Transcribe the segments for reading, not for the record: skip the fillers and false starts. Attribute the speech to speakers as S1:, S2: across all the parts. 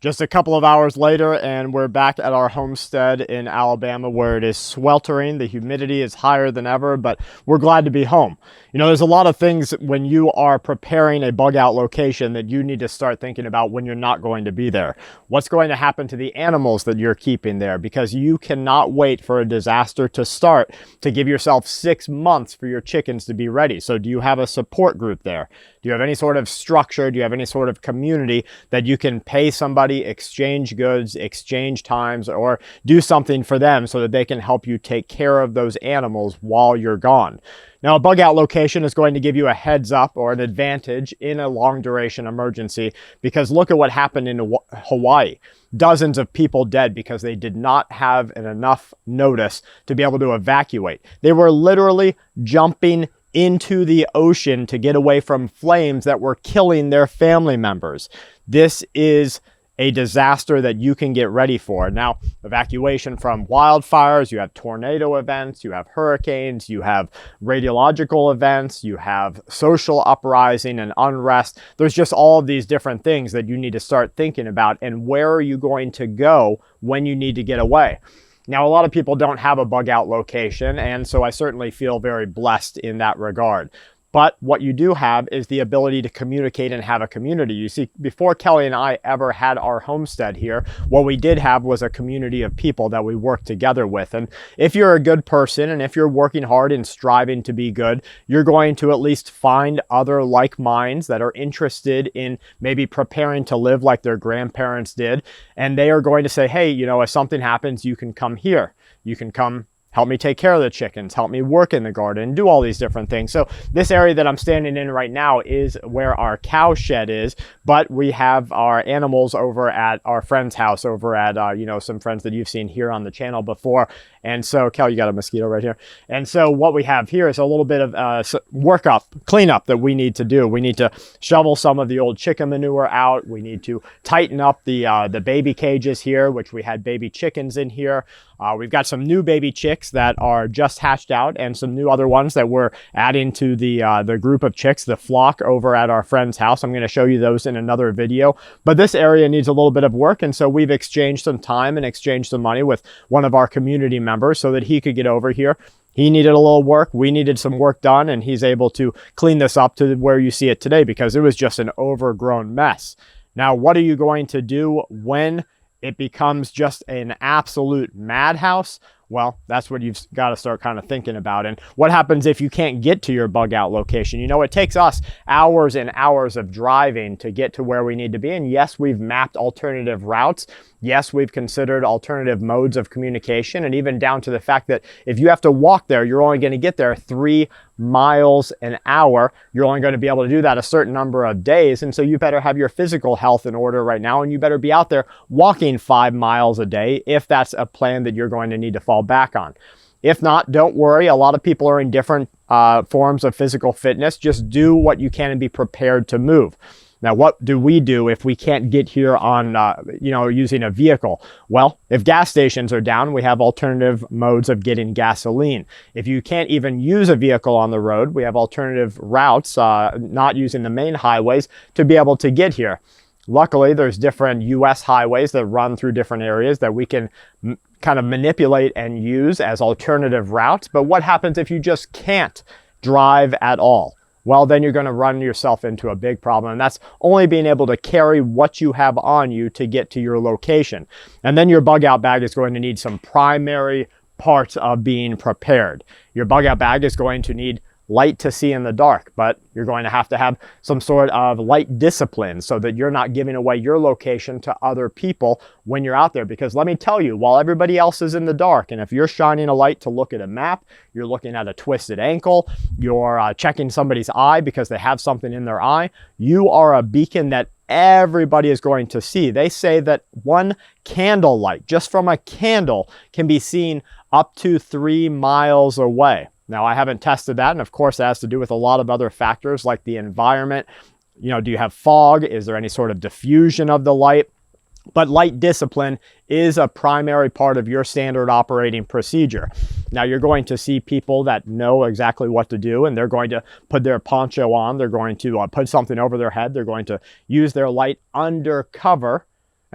S1: Just a couple of hours later, and we're back at our homestead in Alabama where it is sweltering. The humidity is higher than ever, but we're glad to be home. You know, there's a lot of things when you are preparing a bug out location that you need to start thinking about when you're not going to be there. What's going to happen to the animals that you're keeping there? Because you cannot wait for a disaster to start to give yourself 6 months for your chickens to be ready. So do you have a support group there? Do you have any sort of structure? Do you have any sort of community that you can pay somebody, exchange goods, exchange times, or do something for them so that they can help you take care of those animals while you're gone? Now, a bug out location is going to give you a heads up or an advantage in a long duration emergency, because look at what happened in Hawaii. Dozens of people dead because they did not have enough notice to be able to evacuate. They were literally jumping into the ocean to get away from flames that were killing their family members. This is a disaster that you can get ready for. Now, evacuation from wildfires, you have tornado events, you have hurricanes, you have radiological events, you have social uprising and unrest. There's just all of these different things that you need to start thinking about, and where are you going to go when you need to get away? Now, a lot of people don't have a bug out location, and so I certainly feel very blessed in that regard. But what you do have is the ability to communicate and have a community. You see, before Kelly and I ever had our homestead here, what we did have was a community of people that we worked together with. And if you're a good person and if you're working hard and striving to be good, you're going to at least find other like minds that are interested in maybe preparing to live like their grandparents did. And they are going to say, hey, you know, if something happens, you can come here. You can come help me take care of the chickens, help me work in the garden, do all these different things. So this area that I'm standing in right now is where our cow shed is, but we have our animals over at our friend's house over at, some friends that you've seen here on the channel before. And so, Kel, you got a mosquito right here. And so what we have here is a little bit of cleanup that we need to do. We need to shovel some of the old chicken manure out. We need to tighten up the baby cages here, which we had baby chickens in here. We've got some new baby chicks that are just hatched out, and some new other ones that we're adding to the group of chicks, the flock over at our friend's house. I'm going to show you those in another video. But this area needs a little bit of work, and so we've exchanged some time and exchanged some money with one of our community members so that he could get over here. He needed a little work, we needed some work done, and he's able to clean this up to where you see it today, because it was just an overgrown mess. Now, what are you going to do when it becomes just an absolute madhouse? Well, that's what you've got to start kind of thinking about. And what happens if you can't get to your bug out location? You know, it takes us hours and hours of driving to get to where we need to be. And yes, we've mapped alternative routes. Yes, we've considered alternative modes of communication, and even down to the fact that if you have to walk there, you're only going to get there 3 miles an hour. You're only going to be able to do that a certain number of days. And so you better have your physical health in order right now, and you better be out there walking 5 miles a day if that's a plan that you're going to need to fall back on. If not, don't worry. A lot of people are in different forms of physical fitness. Just do what you can and be prepared to move. Now, what do we do if we can't get here on, using a vehicle? Well, if gas stations are down, we have alternative modes of getting gasoline. If you can't even use a vehicle on the road, we have alternative routes, not using the main highways, to be able to get here. Luckily, there's different U.S. highways that run through different areas that we can kind of manipulate and use as alternative routes. But what happens if you just can't drive at all? Well, then you're going to run yourself into a big problem, and that's only being able to carry what you have on you to get to your location. And then your bug out bag is going to need some primary parts of being prepared. Your bug out bag is going to need light to see in the dark, but you're going to have some sort of light discipline so that you're not giving away your location to other people when you're out there. Because let me tell you, while everybody else is in the dark, and if you're shining a light to look at a map, you're looking at a twisted ankle, you're checking somebody's eye because they have something in their eye, you are a beacon that everybody is going to see. They say that one candle light, just from a candle, can be seen up to 3 miles away. Now, I haven't tested that, and of course, that has to do with a lot of other factors like the environment. You know, do you have fog? Is there any sort of diffusion of the light? But light discipline is a primary part of your standard operating procedure. Now, you're going to see people that know exactly what to do, and they're going to put their poncho on. They're going to put something over their head. They're going to use their light under cover.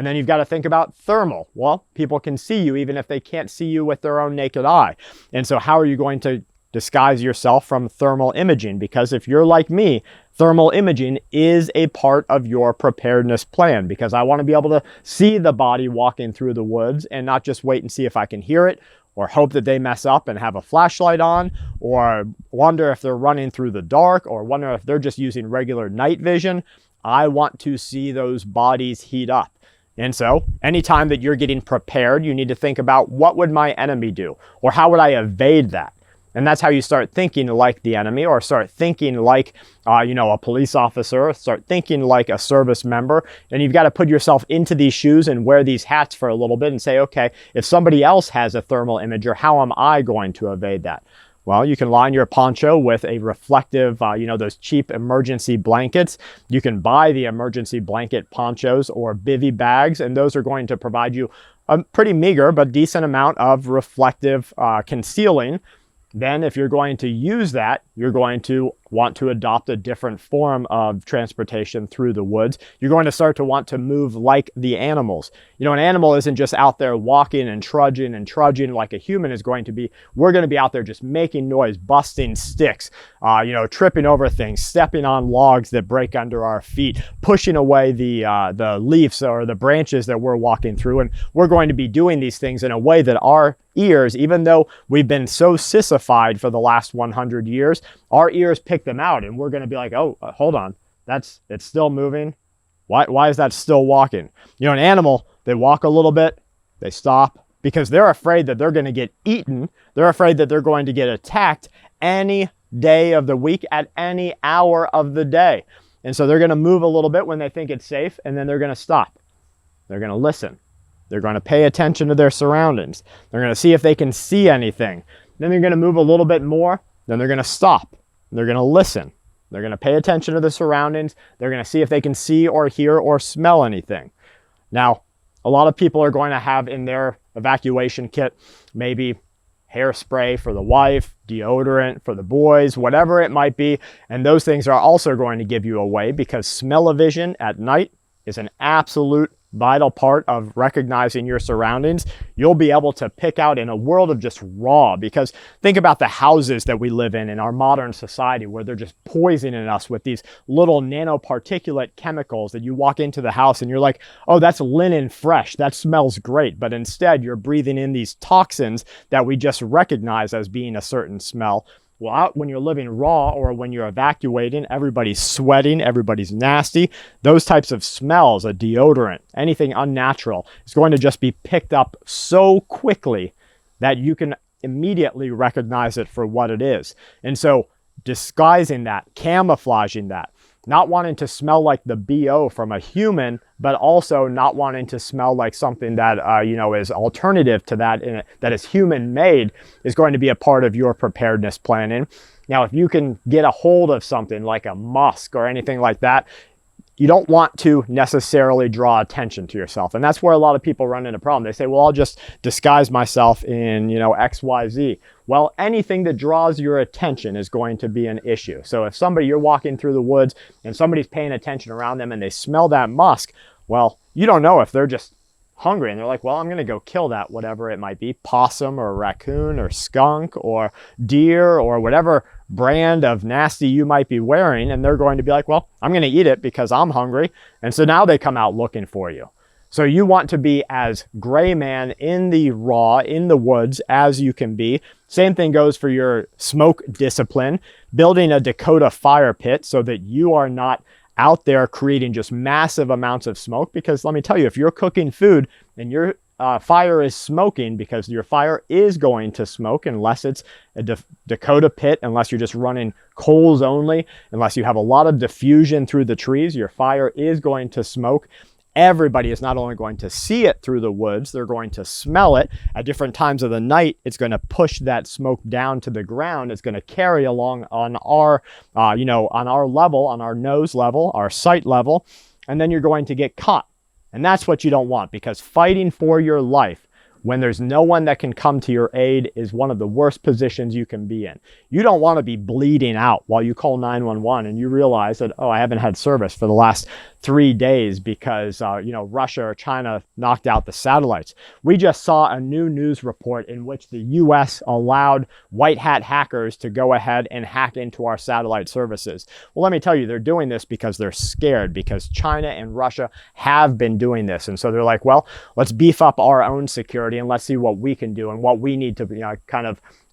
S1: And then you've got to think about thermal. Well, people can see you even if they can't see you with their own naked eye. And so how are you going to disguise yourself from thermal imaging? Because if you're like me, thermal imaging is a part of your preparedness plan, because I want to be able to see the body walking through the woods and not just wait and see if I can hear it, or hope that they mess up and have a flashlight on, or wonder if they're running through the dark, or wonder if they're just using regular night vision. I want to see those bodies heat up. And so anytime that you're getting prepared, you need to think about, what would my enemy do? Or how would I evade that? And that's how you start thinking like the enemy, or start thinking like, a police officer, start thinking like a service member. And you've got to put yourself into these shoes and wear these hats for a little bit and say, okay, if somebody else has a thermal imager, how am I going to evade that? Well, you can line your poncho with a reflective, those cheap emergency blankets. You can buy the emergency blanket ponchos or bivy bags, and those are going to provide you a pretty meager but decent amount of reflective concealing. Then if you're going to use that, you're going to want to adopt a different form of transportation through the woods. You're going to start to want to move like the animals. An animal isn't just out there walking and trudging like a human is going to be. We're going to be out there just making noise, busting sticks, tripping over things, stepping on logs that break under our feet, pushing away the leaves or the branches that we're walking through. And we're going to be doing these things in a way that our ears, even though we've been so sissified for the last 100 years, our ears pick them out, and we're going to be like, oh, hold on, it's still moving. Why is that still walking? An animal, they walk a little bit, they stop, because they're afraid that they're going to get eaten. They're afraid that they're going to get attacked any day of the week at any hour of the day. And so they're going to move a little bit when they think it's safe, and then they're going to stop. They're going to listen. They're going to pay attention to their surroundings. They're going to see if they can see anything. Then they're going to move a little bit more. Then they're going to stop. They're going to listen. They're going to pay attention to the surroundings. They're going to see if they can see or hear or smell anything. Now, a lot of people are going to have in their evacuation kit maybe hairspray for the wife, deodorant for the boys, whatever it might be. And those things are also going to give you away, because smell-o-vision at night is an absolute vital part of recognizing your surroundings. You'll be able to pick out in a world of just raw, because think about the houses that we live in our modern society, where they're just poisoning us with these little nanoparticulate chemicals that you walk into the house and you're like, oh, that's linen fresh, that smells great. But instead you're breathing in these toxins that we just recognize as being a certain smell. Well, out when you're living raw, or when you're evacuating, everybody's sweating, everybody's nasty. Those types of smells, a deodorant, anything unnatural, is going to just be picked up so quickly that you can immediately recognize it for what it is. And so disguising that, camouflaging that, not wanting to smell like the BO from a human, but also not wanting to smell like something that, is alternative to that, that is human made, is going to be a part of your preparedness planning. Now, if you can get a hold of something like a musk or anything like that, you don't want to necessarily draw attention to yourself. And that's where a lot of people run into a problem. They say, well, I'll just disguise myself in, XYZ. Well, anything that draws your attention is going to be an issue. So if you're walking through the woods and somebody's paying attention around them and they smell that musk, well, you don't know if they're just hungry and they're like, well, I'm going to go kill that, whatever it might be, possum or raccoon or skunk or deer or whatever brand of nasty you might be wearing. And they're going to be like, well, I'm going to eat it because I'm hungry. And so now they come out looking for you. So you want to be as gray man in the raw, in the woods as you can be. Same thing goes for your smoke discipline, building a Dakota fire pit so that you are not out there creating just massive amounts of smoke. Because let me tell you, if you're cooking food and your fire is smoking, because your fire is going to smoke unless it's a Dakota pit, unless you're just running coals only, unless you have a lot of diffusion through the trees, your fire is going to smoke. Everybody is not only going to see it through the woods, they're going to smell it at different times of the night. It's going to push that smoke down to the ground. It's going to carry along on our, on our level, on our nose level, our sight level, and then you're going to get caught. And that's what you don't want, because fighting for your life when there's no one that can come to your aid is one of the worst positions you can be in. You don't want to be bleeding out while you call 911 and you realize that, oh, I haven't had service for the last 3 days because, Russia or China knocked out the satellites. We just saw a new news report in which the US allowed white hat hackers to go ahead and hack into our satellite services. Well, let me tell you, they're doing this because they're scared, because China and Russia have been doing this. And so they're like, well, let's beef up our own security and let's see what we can do and what we need to,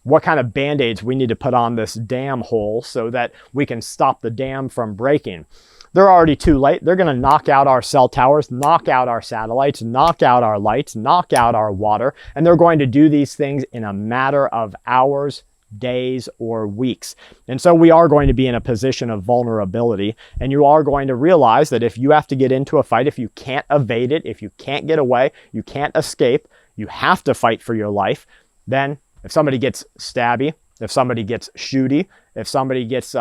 S1: what kind of band-aids we need to put on this dam hole so that we can stop the dam from breaking. They're already too late. They're going to knock out our cell towers, knock out our satellites, knock out our lights, knock out our water, and they're going to do these things in a matter of hours, days, or weeks. And so we are going to be in a position of vulnerability, and you are going to realize that if you have to get into a fight, if you can't evade it, if you can't get away, you can't escape, you have to fight for your life, then if somebody gets stabby, if somebody gets shooty, if somebody gets,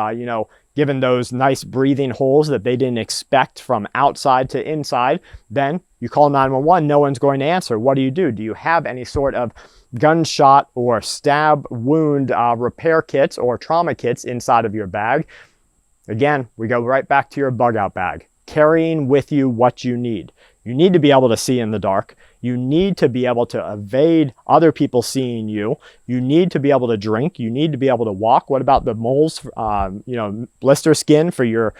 S1: given those nice breathing holes that they didn't expect from outside to inside, then you call 911, no one's going to answer. What do? Do you have any sort of gunshot or stab wound repair kits or trauma kits inside of your bag? Again, we go right back to your bug out bag, carrying with you what you need. You need to be able to see in the dark. You need to be able to evade other people seeing you. You need to be able to drink. You need to be able to walk. What about the moles, blister skin for your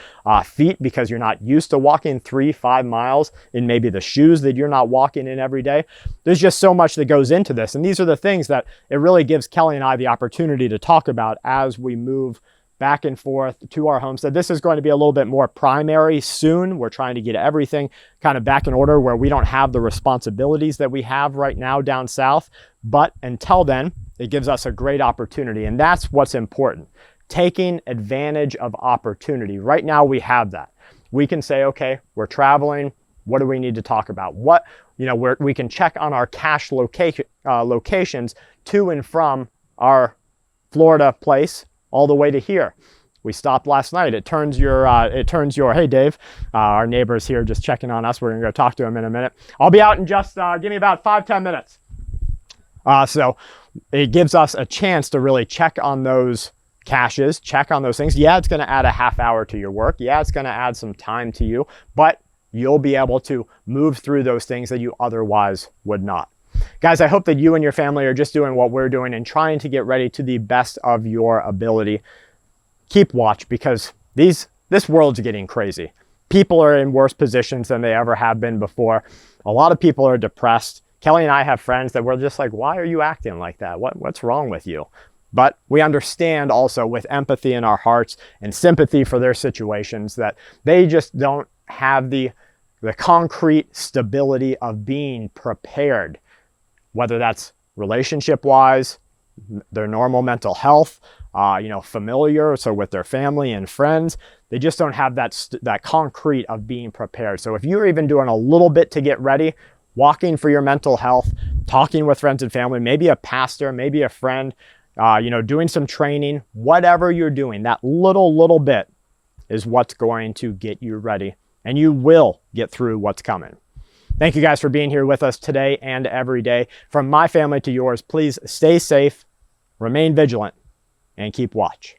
S1: feet because you're not used to walking 3-5 miles in maybe the shoes that you're not walking in every day? There's just so much that goes into this. And these are the things that it really gives Kelly and I the opportunity to talk about as we move back and forth to our homestead. This is going to be a little bit more primary soon. We're trying to get everything kind of back in order where we don't have the responsibilities that we have right now down south. But until then, it gives us a great opportunity. And that's what's important. Taking advantage of opportunity. Right now we have that. We can say, okay, we're traveling. What do we need to talk about? We can check on our cache locations to and from our Florida place all the way to here. We stopped last night. It turns your, hey Dave, our neighbor's here just checking on us. We're gonna go talk to him in a minute. I'll be out in just, give me about 5-10 minutes. So it gives us a chance to really check on those caches, check on those things. Yeah, it's gonna add a half hour to your work. Yeah, it's gonna add some time to you, but you'll be able to move through those things that you otherwise would not. Guys, I hope that you and your family are just doing what we're doing and trying to get ready to the best of your ability. Keep watch because this world's getting crazy. People are in worse positions than they ever have been before. A lot of people are depressed. Kelly and I have friends that we're just like, why are you acting like that? What's wrong with you? But we understand also with empathy in our hearts and sympathy for their situations that they just don't have the concrete stability of being prepared. Whether that's relationship-wise, their normal mental health, familiar, so with their family and friends, they just don't have that concrete of being prepared. So if you're even doing a little bit to get ready, walking for your mental health, talking with friends and family, maybe a pastor, maybe a friend, doing some training, whatever you're doing, that little bit is what's going to get you ready, and you will get through what's coming. Thank you guys for being here with us today and every day. From my family to yours, please stay safe, remain vigilant, and keep watch.